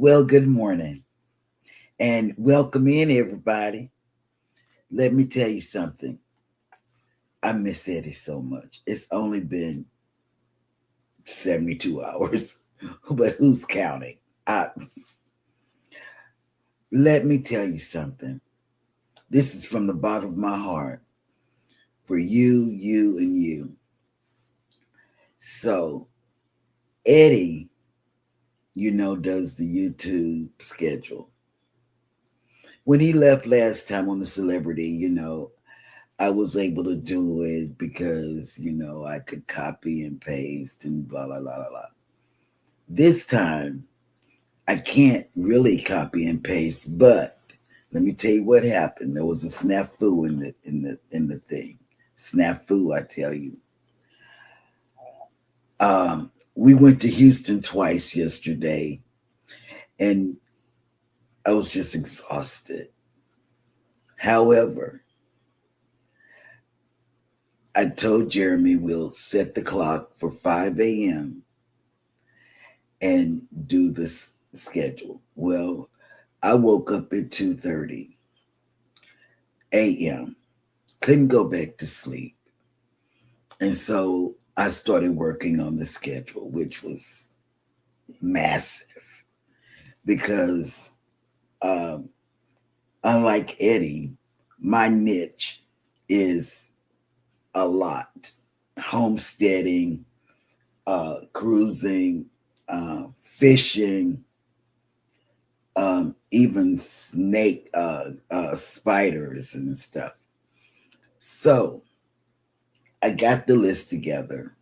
Well, good morning and welcome in, everybody. Let me tell you something. I miss Eddie so much. It's only been 72 hours, but who's counting? I, let me tell you something. This is from the bottom of my heart for you, and you. So, Eddie, does the YouTube schedule. When he left last time on the celebrity, I was able to do it because, I could copy and paste and blah, blah, blah, blah, blah. This time, I can't really copy and paste, but let me tell you what happened. There was a snafu in the thing. Snafu, I tell you. We went to Houston twice yesterday, and I was just exhausted. However, I told Jeremy we'll set the clock for 5 a.m. and do this schedule. Well, I woke up at 2:30 a.m. Couldn't go back to sleep. And so I started working on the schedule, which was massive because unlike Eddie, my niche is a lot. Homesteading, cruising, fishing, even snake spiders and stuff. So I got the list together.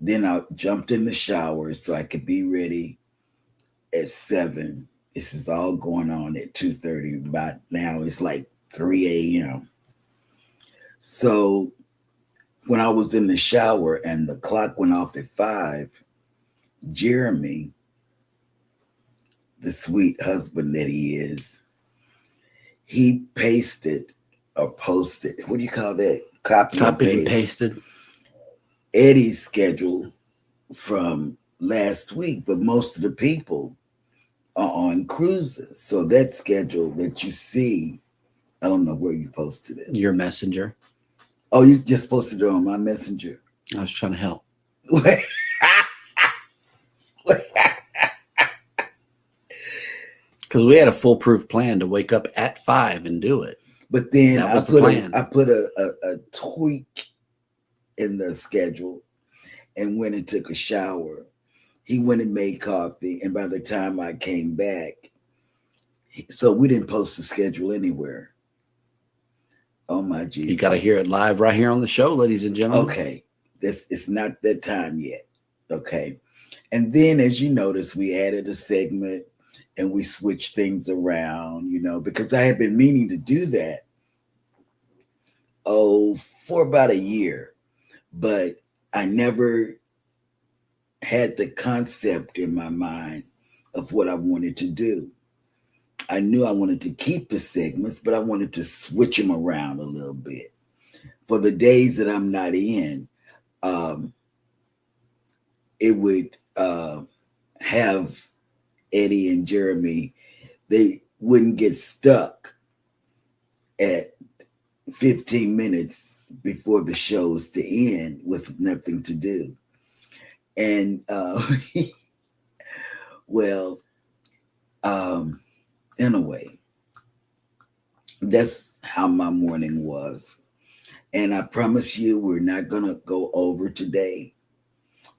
Then I jumped in the shower so I could be ready at 7. This is all going on at 2:30. About now it's like 3 a.m. So when I was in the shower and the clock went off at 5, Jeremy, the sweet husband that he is, he pasted or posted, what do you call that? Copied and pasted Eddie's schedule from last week, but most of the people are on cruises. So that schedule that you see, I don't know where you posted it. your messenger. Oh, you just posted it on my messenger. I was trying to help. Because we had a foolproof plan to wake up at 5 and do it. But then That was the I plan. put a tweak in the schedule and went and took a shower. He went and made coffee, and by the time I came back, so we didn't post the schedule anywhere. Oh my Jesus! You got to hear it live right here on the show, ladies and gentlemen. Okay, it's not that time yet. Okay, and then as you notice, we added a segment and we switched things around. Because I had been meaning to do that. For about a year, but I never had the concept in my mind of what I wanted to do. I knew I wanted to keep the segments, but I wanted to switch them around a little bit. For the days that I'm not in, it would have Eddie and Jeremy, they wouldn't get stuck at 15 minutes before the show's to end with nothing to do. And well, in a way, that's how my morning was. And I promise you, we're not going to go over today.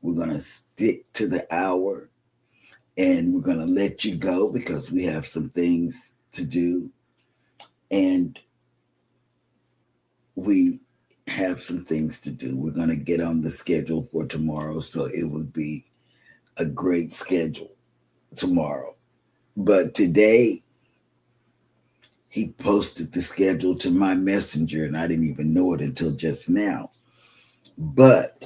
We're going to stick to the hour and we're going to let you go because we have some things to do. And we have some things to do. We're going to get on the schedule for tomorrow. So it would be a great schedule tomorrow. But today, he posted the schedule to my messenger, and I didn't even know it until just now. But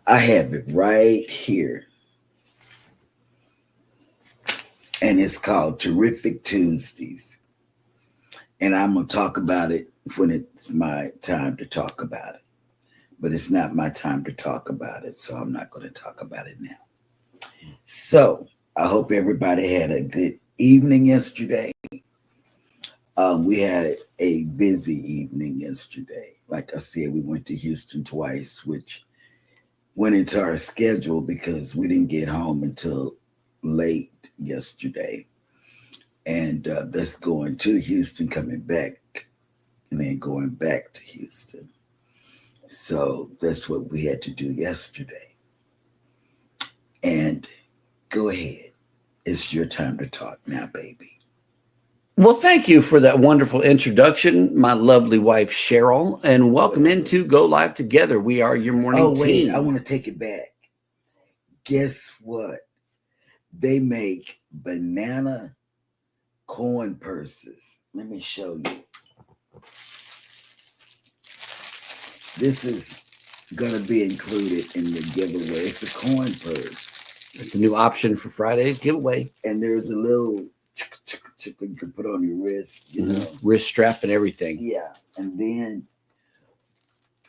I have it right here. And it's called Terrific Tuesdays. And I'm going to talk about it when it's my time to talk about it. But it's not my time to talk about it, so I'm not going to talk about it now. So I hope everybody had a good evening yesterday. We had a busy evening yesterday. Like I said, we went to Houston twice, which went into our schedule because we didn't get home until late yesterday. And that's going to Houston, coming back, and then going back to Houston. So that's what we had to do yesterday. And go ahead. It's your time to talk now, baby. Well, thank you for that wonderful introduction, my lovely wife, Cheryl, and welcome into Go Live Together. We are your morning Oh, wait, team. I want to take it back. Guess what? They make banana coin purses. Let me show you. This is going to be included in the giveaway. It's a coin purse. It's a new option for Friday's giveaway. And there's a little you can put on your wrist, you know. Wrist strap and everything. Yeah. And then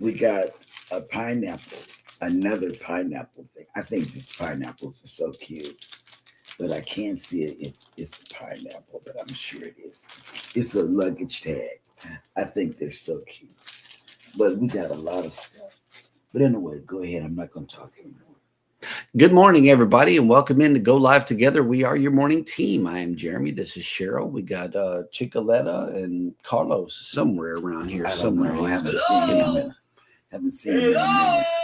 we got a pineapple, another pineapple thing. I think these pineapples are so cute, but I can't see it if it's a pineapple, but I'm sure it is. It's a luggage tag. I think they're so cute. But we got a lot of stuff. But anyway, go ahead. I'm not going to talk anymore. Good morning, everybody, and welcome in to Go Live Together. We are your morning team. I am Jeremy. This is Cheryl. We got Chicoletta and Carlos somewhere around here. I Somewhere. Haven't seen him in a minute.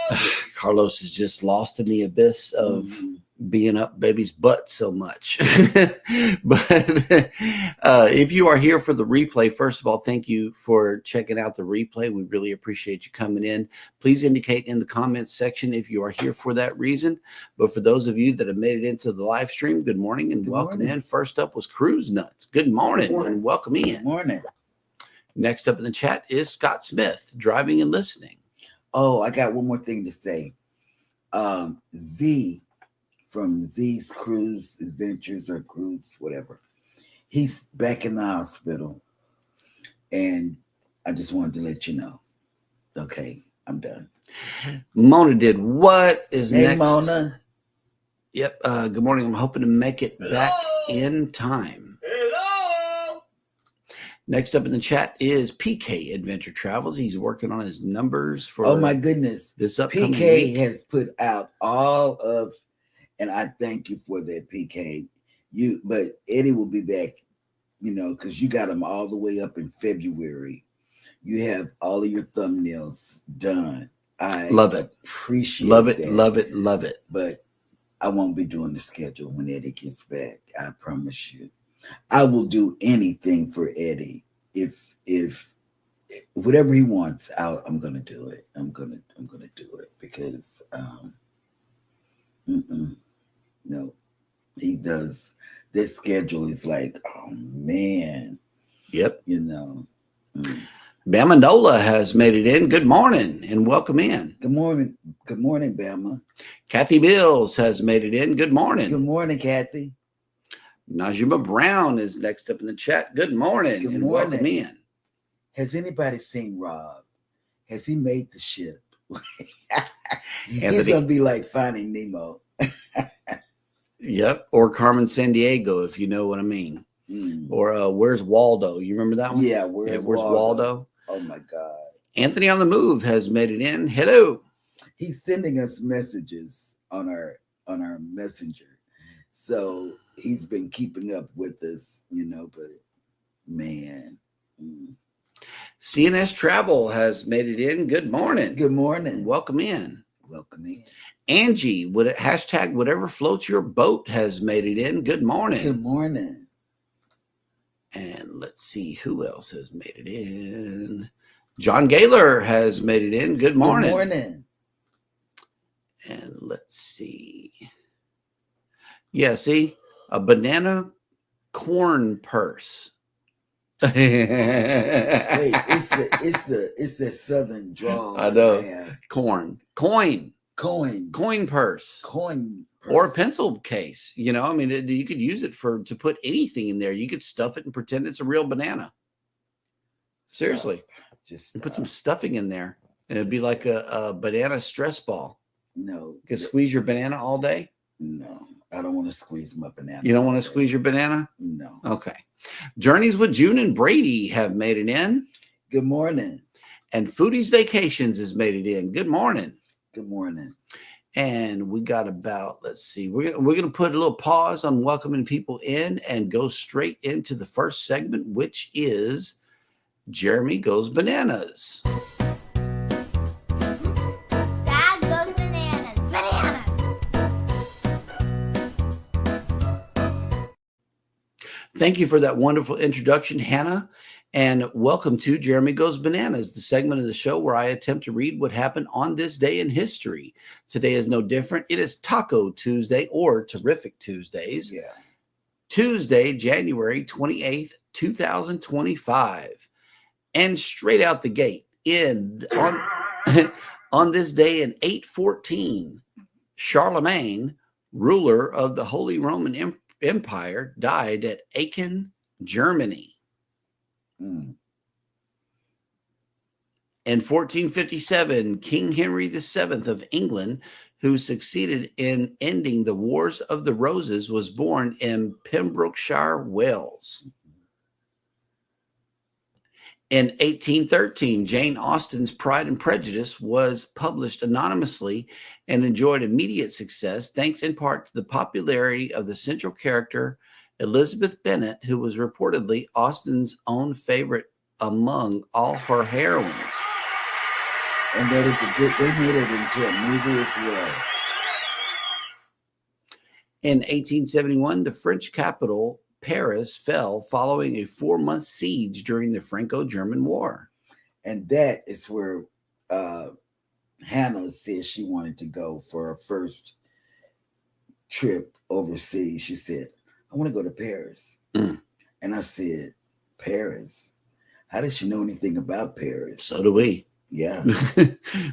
Carlos is just lost in the abyss of being up baby's butt so much. But if you are here for the replay, first of all, thank you for checking out the replay. We really appreciate you coming in. Please indicate in the comments section if you are here for that reason. But for those of you that have made it into the live stream, good morning and welcome in. First up was Cruise Nuts. Good morning and welcome in. Good morning. Next up in the chat is Scott Smith, driving and listening. Oh, I got one more thing to say. Z from Z's Cruise Adventures or Cruise, whatever. He's back in the hospital. And I just wanted to let you know. Okay, I'm done. Mona did what is hey, next? Mona. Yep. Good morning. I'm hoping to make it back in time. Hello. Next up in the chat is PK Adventure Travels. He's working on his numbers for. Oh my goodness! This upcoming PK week. has put out all of, and I thank you for that, PK. But Eddie will be back, you know, because you got him all the way up in February. You have all of your thumbnails done. I love it. Appreciate love it. that. Love it. Love it. But I won't be doing the schedule when Eddie gets back. I promise you. I will do anything for Eddie. If whatever he wants, I'm gonna do it. I'm gonna do it because no, he does. This schedule is like, oh man. Yep. You know. Bama Nola has made it in. Good morning and welcome in. Good morning. Good morning, Bama. Kathy Bills has made it in. Good morning. Good morning, Kathy. Najima Brown is next up in the chat. Good morning Good and morning. welcome in. Has anybody seen Rob? Has he made the ship? He's gonna be like Finding Nemo. Yep. Or Carmen Sandiego, if you know what I mean. Or Where's Waldo? You remember that one? Yeah, Where's Waldo? Oh my God. Anthony on the Move has made it in. Hello. He's sending us messages on our messenger. So he's been keeping up with us, you know, but man. CNS Travel has made it in. Good morning. Good morning. Welcome in. Welcome in. Angie, hashtag whatever floats your boat has made it in. Good morning. Good morning. And let's see who else has made it in. John Gaylor has made it in. Good morning. Good morning. And let's see. Yeah, see? A banana corn purse. Wait, it's the southern drawl. I know. Coin purse. Or a pencil case. You know, I mean, you could use it to put anything in there. You could stuff it and pretend it's a real banana. Seriously. Just put some stuffing in there. And it'd be like a banana stress ball. No. You could squeeze your banana all day. No. I don't want to squeeze my banana. You don't want to already. squeeze your banana? No. Okay. Journeys with June and Brady have made it in. Good morning. And Foodie's Vacations has made it in. Good morning. Good morning. And we got about, let's see, we're gonna put a little pause on welcoming people in and go straight into the first segment, which is Jeremy Goes Bananas. Dad goes bananas. Bananas. Thank you for that wonderful introduction, Hannah. And welcome to Jeremy Goes Bananas, the segment of the show where I attempt to read what happened on this day in history. Today is no different. It is Taco Tuesday, or Terrific Tuesdays. Yeah. Tuesday, January 28th, 2025. And straight out the gate, on this day in 814, Charlemagne, ruler of the Holy Roman Empire, died at Aachen, Germany. Mm. In 1457, King Henry VII of England, who succeeded in ending the Wars of the Roses, was born in Pembrokeshire, Wales. In 1813, Jane Austen's Pride and Prejudice was published anonymously and enjoyed immediate success, thanks in part to the popularity of the central character, Elizabeth Bennet, who was reportedly Austen's own favorite among all her heroines. And that is they made it into a movie as well. In 1871, the French capital, Paris, fell following a 4-month siege during the Franco-German War. And that is where Hannah said she wanted to go for her first trip overseas. She said, I want to go to Paris. Mm. And I said, Paris? How does she know anything about Paris? So do we. Yeah.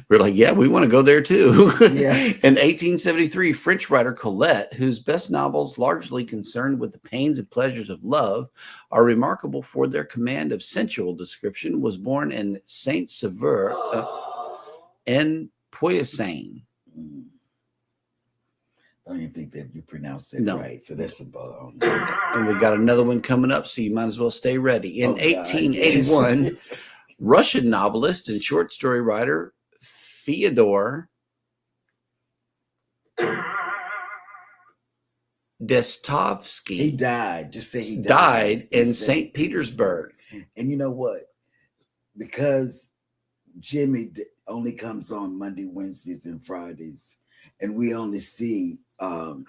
We're like, yeah, we want to go there too. Yeah. In 1873, French writer Colette, whose best novels, largely concerned with the pains and pleasures of love, are remarkable for their command of sensual description, was born in Saint-Sever in Poitou. Mm. I don't even think that you pronounced it No. right. So that's a bomb. And we got another one coming up, so you might as well stay ready. In Oh, God, 1881, yes. Russian novelist and short story writer Fyodor Dostoevsky He died. Just say he died in Say- St. Petersburg. And you know what? Because Jimmy only comes on Monday, Wednesdays, and Fridays, and we only see him on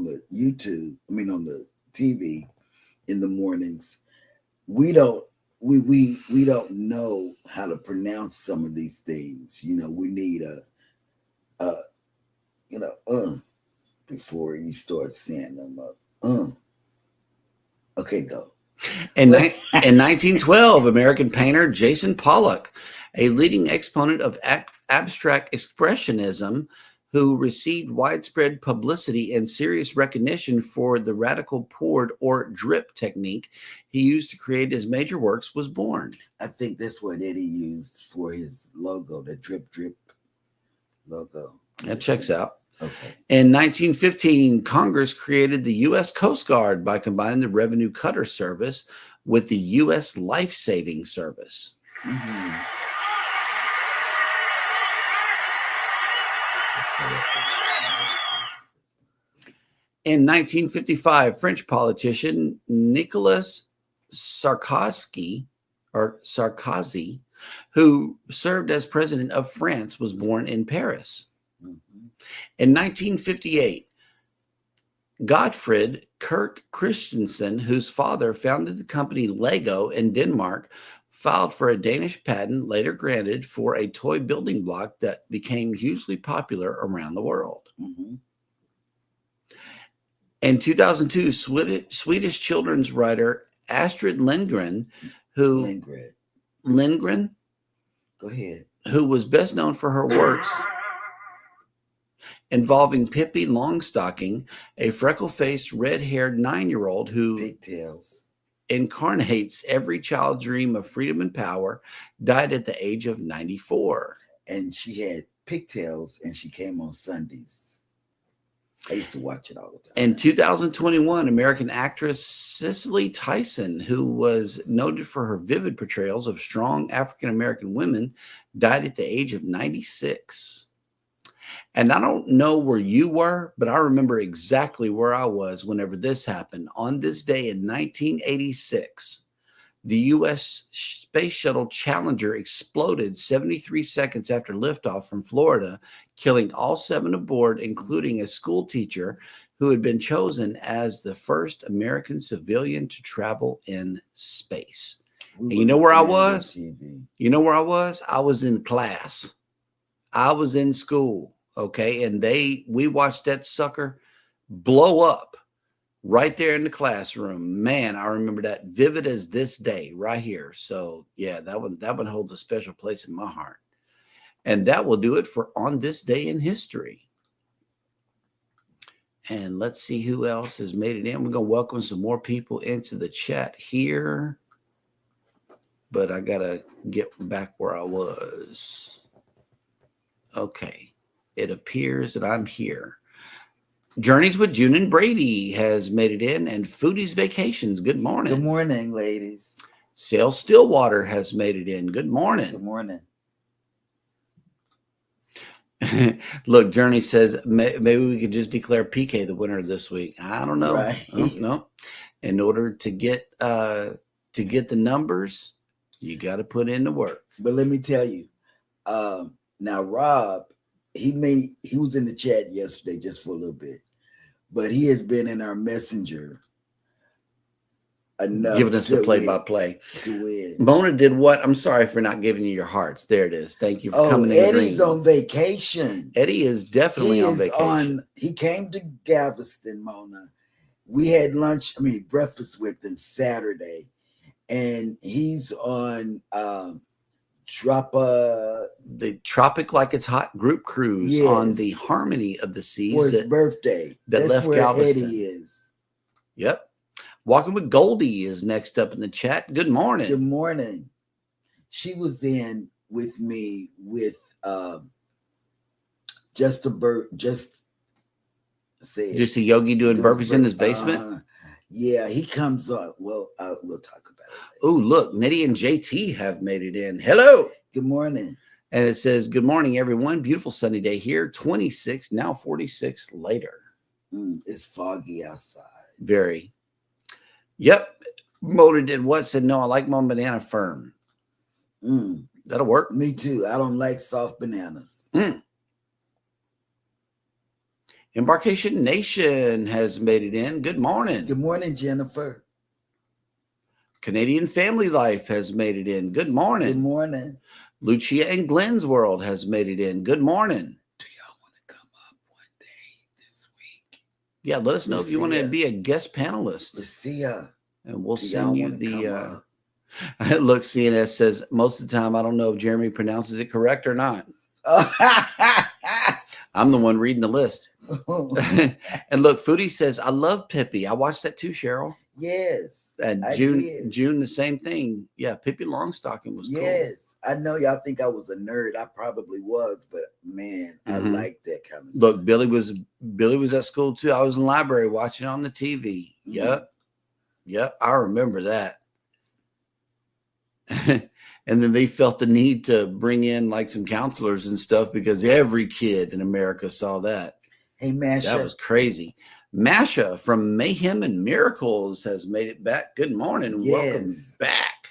the YouTube. I mean, on the TV in the mornings. We don't know how to pronounce some of these things. You know, we need before you start saying them. Okay, go. In 1912, American painter Jason Pollock, a leading exponent of abstract expressionism, who received widespread publicity and serious recognition for the radical poured or drip technique he used to create his major works, was born. I think that's what Eddie used for his logo, the drip logo. That checks out. Okay. In 1915, Congress created the U.S. Coast Guard by combining the Revenue Cutter Service with the U.S. Life Saving Service. Mm-hmm. In 1955, French politician Nicolas Sarkozy, who served as president of France, was born in Paris. Mm-hmm. In 1958, Gottfried Kirk Christensen, whose father founded the company Lego in Denmark, filed for a Danish patent later granted for a toy building block that became hugely popular around the world. Mm-hmm. In 2002, Swedish children's writer Astrid Lindgren, Lindgren, Go ahead. who was best known for her works involving Pippi Longstocking, a freckle-faced, red-haired 9-year-old who Pigtails. incarnates every child's dream of freedom and power, died at the age of 94. And she had pigtails and she came on Sundays. I used to watch it all the time. In 2021, American actress Cicely Tyson, who was noted for her vivid portrayals of strong African American women, died at the age of 96. And I don't know where you were, but I remember exactly where I was whenever this happened. On this day in 1986, the U.S. Space Shuttle Challenger exploded 73 seconds after liftoff from Florida, killing all 7 aboard, including a school teacher who had been chosen as the first American civilian to travel in space. And you know where I was? You know where I was? I was in class. I was in school, okay? And we watched that sucker blow up right there in the classroom. Man, I remember that vivid as this day right here. So yeah, that one holds a special place in my heart. And that will do it for On This Day in History. And let's see who else has made it in. We're going to welcome some more people into the chat here. But I got to get back where I was. Okay. It appears that I'm here. Journeys with June and Brady has made it in, and Foodie's Vacations. Good morning. Good morning, ladies. Sail Stillwater has made it in. Good morning. Good morning. Look, Journey says maybe we could just declare PK the winner this week. I don't know. Right. No. In order to get the numbers, you got to put in the work. But let me tell you, now Rob, he was in the chat yesterday just for a little bit, but he has been in our messenger enough, giving us the play-by-play. To win. Mona did what? I'm sorry for not giving you your hearts. There it is. Thank you for coming in. Eddie's on vacation. Eddie is definitely on vacation. He came to Galveston, Mona. We had breakfast with him Saturday, and he's on the Tropic Like It's Hot group cruise on the Harmony of the Seas for his birthday. That's left where Galveston. Eddie is. Yep. Walking with Goldie is next up in the chat. Good morning. Good morning. She was in with me with just a yogi doing burpees in his basement. Yeah, he comes on. Well, we'll talk about it later. Oh, look, Nettie and JT have made it in. Hello. Good morning. And it says, good morning, everyone. Beautiful sunny day here. 26, now 46 later. It's foggy outside. Very. Yep. Motor did what? Said, no, I like my banana firm. That'll work. Me too. I don't like soft bananas. Embarkation Nation has made it in. Good morning. Good morning, Jennifer. Canadian Family Life has made it in. Good morning. Good morning. Lucia and Glenn's World has made it in. Good morning. Do y'all want to come up one day this week? Yeah, let us know if you want to be a guest panelist. Lucia. And we'll send you the look, CNS says most of the time I don't know if Jeremy pronounces it correct or not. I'm the one reading the list. And look, Foodie says, I love Pippi. I watched that too, Cheryl. Yes. And June, the same thing. Yeah, Pippi Longstocking was cool. Yes. I know y'all think I was a nerd. I probably was, but man, I like that kind of stuff. Look, Billy was at school too. I was in the library watching on the TV. Yep. I remember that. And then they felt the need to bring in like some counselors and stuff because every kid in America saw that. Hey, Masha. That was crazy. Masha from Mayhem and Miracles has made it back. Good morning and welcome back.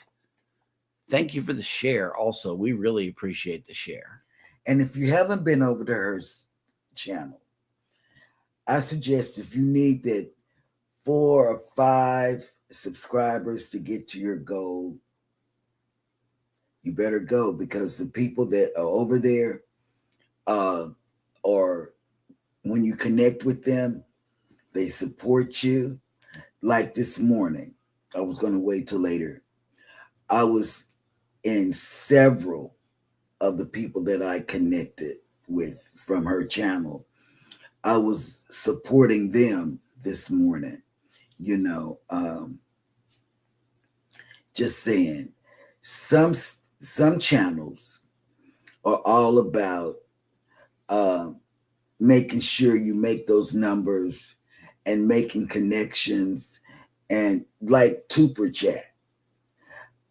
Thank you for the share. Also, we really appreciate the share. And if you haven't been over to her channel, I suggest if you need that 4 or 5 subscribers to get to your goal, you better go, because the people that are over there, or when you connect with them, they support you. Like this morning, I was going to wait till later. I was in several of the people that I connected with from her channel. I was supporting them this morning, just saying. Some channels are all about making sure you make those numbers and making connections and like Tuper Chat.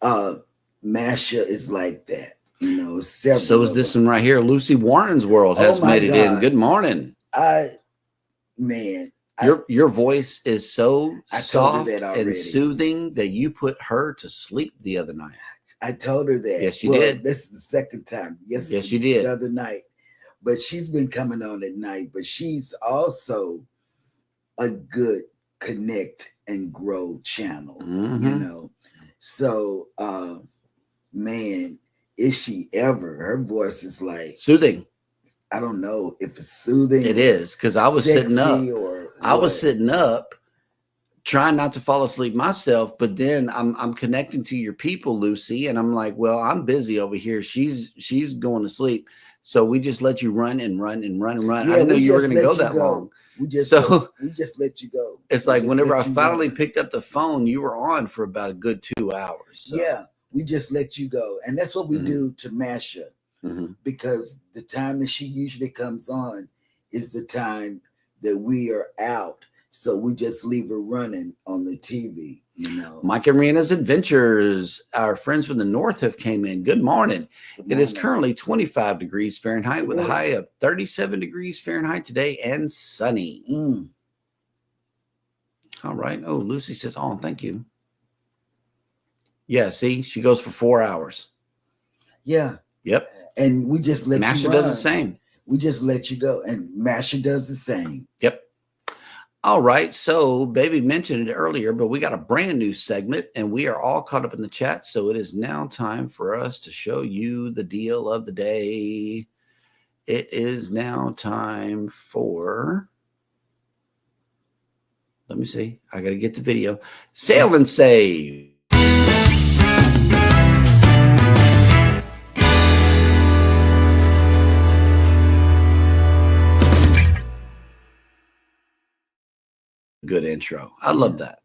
Uh, Masha is like that. Several. So is this one right here. Lucy Warren's World Oh has my made it in. God. Good morning. Man, Your voice is so I told her soft that already. and soothing that you put her to sleep the other night. I told her that. Yes, you did. This is the second time. Yes, you did. The other night. But she's been coming on at night. But she's also a good connect and grow channel. Mm-hmm. So, man, is she ever? Her voice is like soothing. I don't know if it's soothing. It is, because I was sitting up. I was sitting up trying not to fall asleep myself, but then I'm connecting to your people, Lucy, and I'm like, well, I'm busy over here. She's going to sleep. So we just let you run and run and run and run. Yeah, I didn't know you were going to go that long. We just let you go. It's like whenever I finally picked up the phone, you were on for about a good 2 hours. So. Yeah, we just let you go. And that's what we do to Masha. Because the time that she usually comes on is the time that we are out. So we just leave her running on the TV, Mike and Rena's Adventures. Our friends from the north have came in. Good morning. It is currently 25 degrees Fahrenheit with a high of 37 degrees Fahrenheit today and sunny. All right. Oh, Lucy says, oh, thank you. Yeah, see, she goes for 4 hours. Yeah. Yep. And we just let Masha you run. does the same. We just let you go. And Masha does the same. Yep. All right. So Baby mentioned it earlier, but we got a brand new segment and we are all caught up in the chat. So it is now time for us to show you the deal of the day. It is now time for, let me see. I got to get the video. Sail and Save. Good intro. I love that.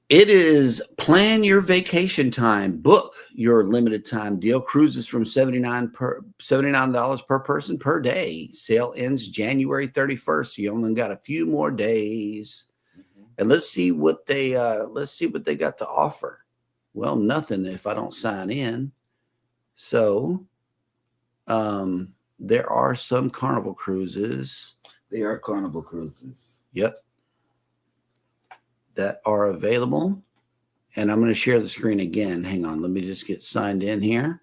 It is plan your vacation time. Book your limited time deal. Cruises from $79 per person per day. Sale ends January 31st. So you only got a few more days. And let's see what they got to offer. Well, nothing if I don't sign in. So there are some Carnival cruises. There are Carnival cruises. Yep. That are available. And I'm going to share the screen again. Hang on. Let me just get signed in here.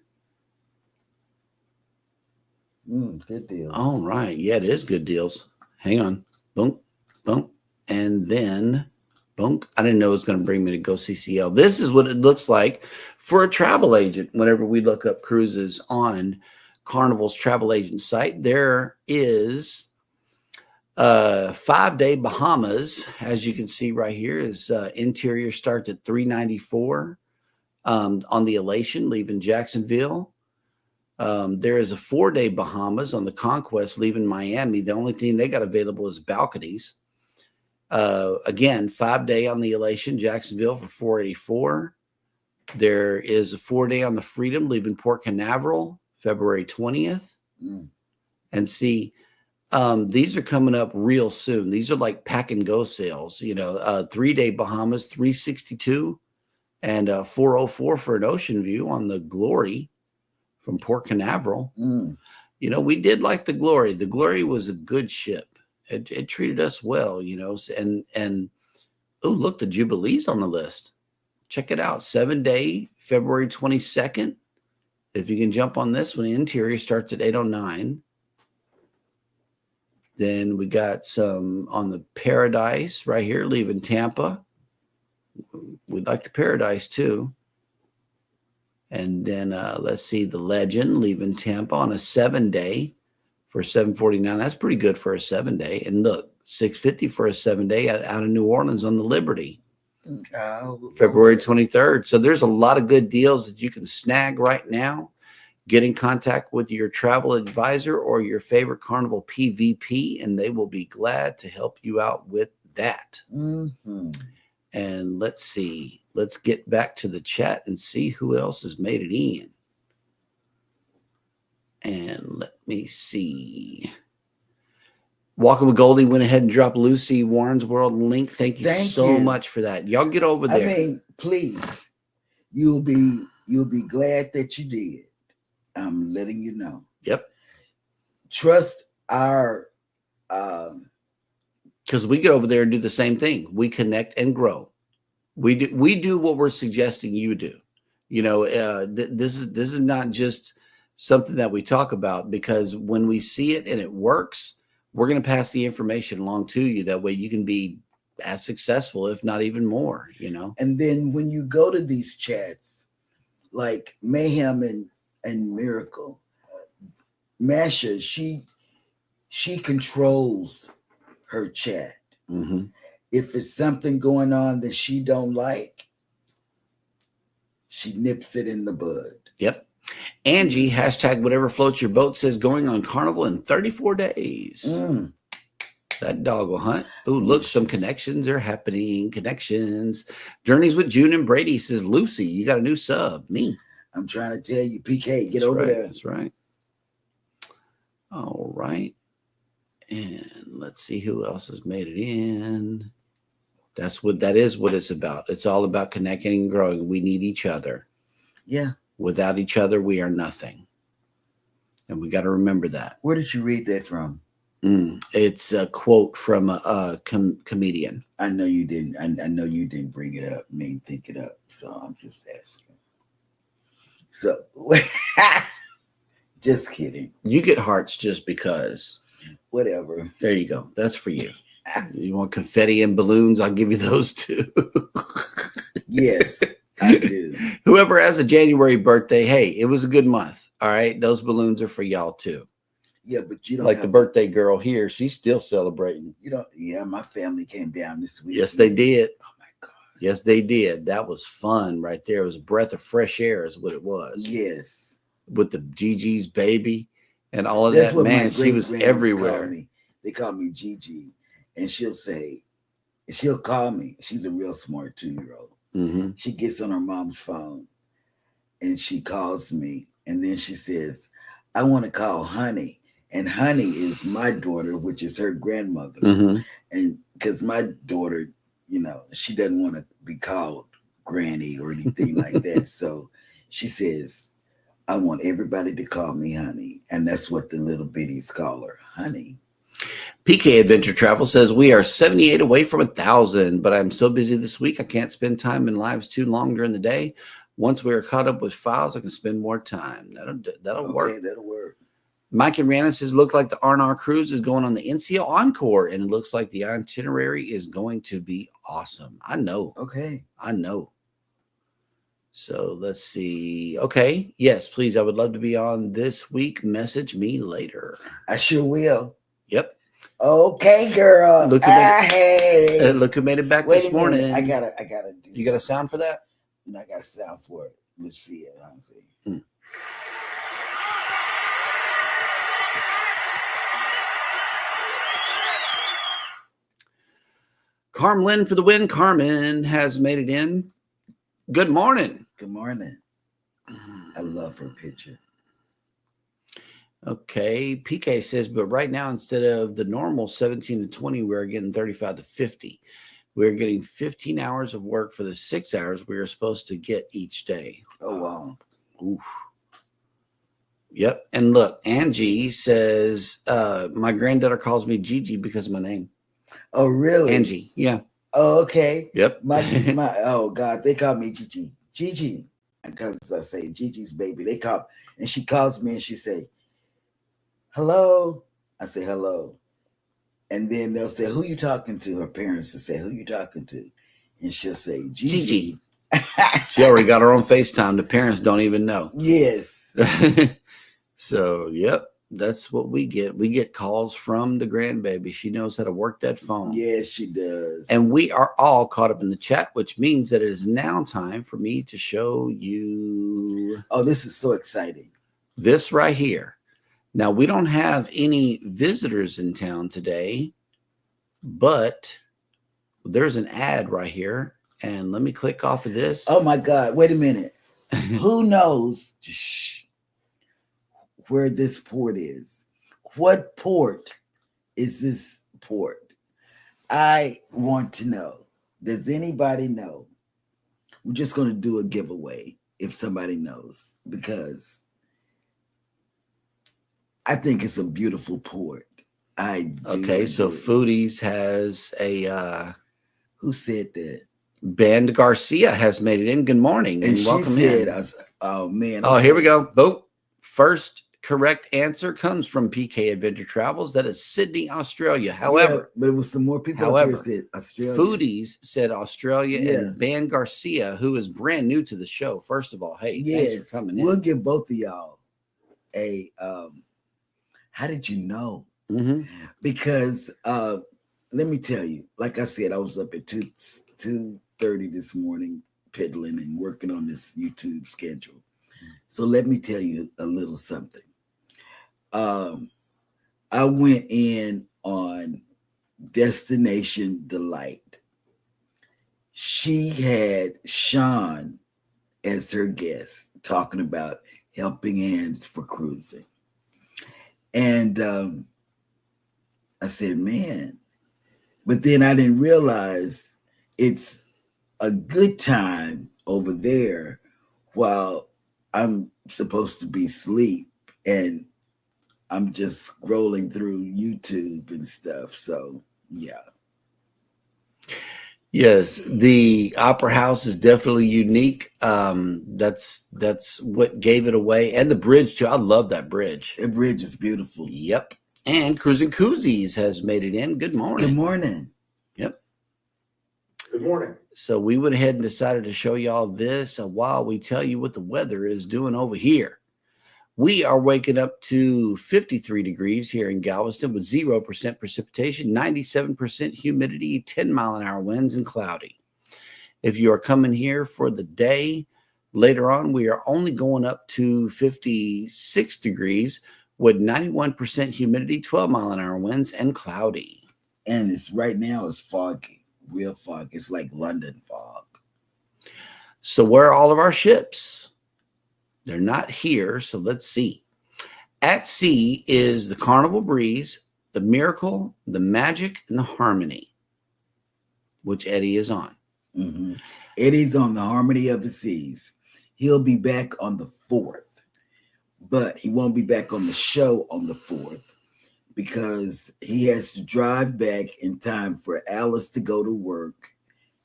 Good deals. All right. Yeah, it is good deals. Hang on. Boom, boom. And then, boom. I didn't know it was going to bring me to Go CCL. This is what it looks like for a travel agent. Whenever we look up cruises on Carnival's travel agent site, there is 5-day Bahamas, as you can see right here, is interior starts at $394 on the Elation leaving Jacksonville. There is a 4-day Bahamas on the Conquest leaving Miami. The only thing they got available is balconies. Again, 5-day on the Elation Jacksonville for $484. There is a 4-day on the Freedom leaving Port Canaveral February 20th. And see, these are coming up real soon. These are like pack and go sales, 3-day Bahamas, $362 and $404 for an ocean view on the Glory from Port Canaveral. We did like the Glory. The Glory was a good ship. It treated us well, and oh, look, the Jubilee's on the list. Check it out. 7-day, February 22nd. If you can jump on this one, interior starts at $809. Then we got some on the Paradise right here, leaving Tampa. We'd like the Paradise too. And then let's see, the Legend leaving Tampa on a 7-day for $749. That's pretty good for a 7-day. And look, $650 for a 7-day out of New Orleans on the Liberty. February 23rd. So there's a lot of good deals that you can snag right now. Get in contact with your travel advisor or your favorite Carnival PVP, and they will be glad to help you out with that. And let's see. Let's get back to the chat and see who else has made it in. And let me see. Walking with Goldie went ahead and dropped Lucy Warren's World link. Thank you Thank so you. much for that. Y'all get over I there. mean, please, you'll be glad that you did. I'm letting you know. Yep. Trust our because we get over there and do the same thing. We connect and grow. We do what we're suggesting you do. You know, this is not just something that we talk about, because when we see it and it works, we're going to pass the information along to you. That way you can be as successful, if not even more, you know. And then when you go to these chats, like Mayhem and Miracle, Masha, she controls her chat. Mm-hmm. If it's something going on that she don't like, she nips it in the bud. Yep. Angie, hashtag whatever floats your boat, says going on Carnival in 34 days. That dog will hunt. Oh, look, some connections are happening. Connections. Journeys with June and Brady, says Lucy, you got a new sub. Me. I'm trying to tell you, PK, get That's over right, there. That's right. All right. And let's see who else has made it in. That is what it's about. It's all about connecting and growing. We need each other. Yeah. Without each other, we are nothing. And we got to remember that. Where did you read that from? It's a quote from a comedian. I know you didn't. I know you didn't bring it up. Think it up. So I'm just asking. So, just kidding. You get hearts just because. Whatever. There you go. That's for you. You want confetti and balloons? I'll give you those too. Yes, I do. Whoever has a January birthday, hey, it was a good month. All right. Those balloons are for y'all too. Yeah, but you don't like the birthday girl here. She's still celebrating. You know, yeah, my family came down this week. Yes, they did. Oh my God. Yes, they did. That was fun right there. It was a breath of fresh air is what it was. Yes. With the Gigi's baby and all of That's that. what Man, she was everywhere. They call me Gigi. And she'll call me. She's a real smart 2-year-old. Mm-hmm. She gets on her mom's phone and she calls me. And then she says, I want to call Honey. And Honey is my daughter, which is her grandmother. Mm-hmm. And because my daughter, you know, she doesn't want to be called Granny or anything like that. So she says, I want everybody to call me Honey. And that's what the little bitties call her, Honey. PK Adventure Travel says we are 78 away from 1,000, but I'm so busy this week I can't spend time in lives too long during the day. Once we are caught up with files, I can spend more time. That'll work. That'll work. Mike and Rihanna says, look like the R&R cruise is going on the NCO Encore, and it looks like the itinerary is going to be awesome. I know. Okay. I know. So let's see. Okay. Yes, please. I would love to be on this week. Message me later. I sure will. Yep. Okay, girl. Look who made it back this morning. I gotta do You got a sound for that? No, I got a sound for it. Let's see it. Honestly. Carmlin for the win. Carmen has made it in. Good morning. Good morning. I love her picture. Okay. PK says, but right now, instead of the normal 17 to 20, we're getting 35 to 50. We're getting 15 hours of work for the 6 hours we are supposed to get each day. Oh, wow. Oof. Yep. And look, Angie says, my granddaughter calls me Gigi because of my name. Oh, really? Angie. Yeah. Oh, okay. Yep. My oh God, they call me Gigi. Gigi. Because I say Gigi's baby. And she calls me and she say, hello. I say, hello. And then they'll say, who you talking to? Her parents will say, who you talking to? And she'll say, Gigi. She already got her own FaceTime. The parents don't even know. Yes. So, yep. That's what we get. We get calls from the grandbaby. She knows how to work that phone. Yes, she does. And we are all caught up in the chat, which means that it is now time for me to show you. Oh, this is so exciting. This right here. Now, we don't have any visitors in town today, but there's an ad right here. And let me click off of this. Oh, my God. Wait a minute. Who knows where this port is? What port is this port? I want to know. Does anybody know? We're just going to do a giveaway if somebody knows, because I think it's a beautiful port. I do. Okay, so Foodies has a who said that? Ben Garcia has made it in. Good morning And she welcome said, in. "Oh man!" Oh, here we go. Boom. First correct answer comes from PK Adventure Travels. That is Sydney, Australia. However, but it was some more people. However, up here said Australia. Foodies said Australia, and Ben Garcia, who is brand new to the show. First of all, hey, thanks for coming in. We'll give both of y'all a. How did you know? Because let me tell you, like I said, I was up at 2:30 this morning, piddling and working on this YouTube schedule. So let me tell you a little something. I went in on Destination Delight. She had Sean as her guest, talking about helping hands for cruising. And I said, man, but then I didn't realize it's a good time over there while I'm supposed to be asleep and I'm just scrolling through YouTube and stuff. So, yeah. Yes, the Opera House is definitely unique. That's what gave it away, and the bridge too. I love that bridge. The bridge is beautiful. Yep. And Cruising Koozies has made it in. Good morning. Good morning. Yep. Good morning. So we went ahead and decided to show y'all this while we tell you what the weather is doing over here. We are waking up to 53 degrees here in Galveston with 0% precipitation, 97% humidity, 10-mile-an-hour winds, and cloudy. If you are coming here for the day, later on, we are only going up to 56 degrees with 91% humidity, 12-mile-an-hour winds, and cloudy. And it's right now it's foggy, real fog. It's like London fog. So where are all of our ships? They're not here, so let's see. At sea is the Carnival Breeze, the Miracle, the Magic, and the Harmony, which Eddie is on. Eddie's on the Harmony of the Seas. He'll be back on the 4th, but he won't be back on the show on the 4th because he has to drive back in time for Alice to go to work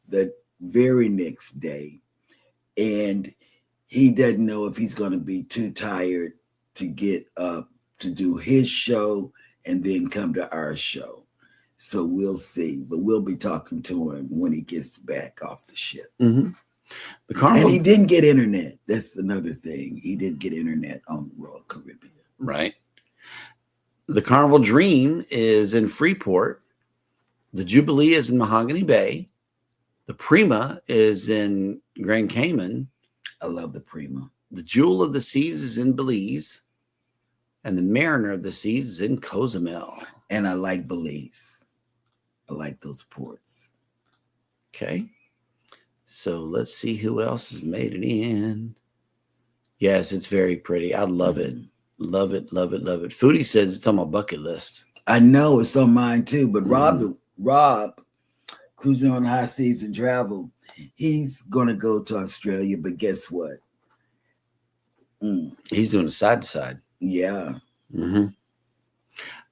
the very next day. And he doesn't know if he's going to be too tired to get up to do his show and then come to our show. So we'll see. But we'll be talking to him when he gets back off the ship. The Carnival, and he didn't get internet. That's another thing. He didn't get internet on the Royal Caribbean. Right. The Carnival Dream is in Freeport. The Jubilee is in Mahogany Bay. The Prima is in Grand Cayman. I love the Prima. The Jewel of the Seas is in Belize. And the Mariner of the Seas is in Cozumel. And I like Belize. I like those ports. Okay. So let's see who else has made it in. Yes, it's very pretty. I love it. Love it, love it, love it. Foodie says it's on my bucket list. I know it's on mine too. But Rob, cruising on high seas and travel, he's gonna go to Australia, but guess what? He's doing a side to side. Yeah.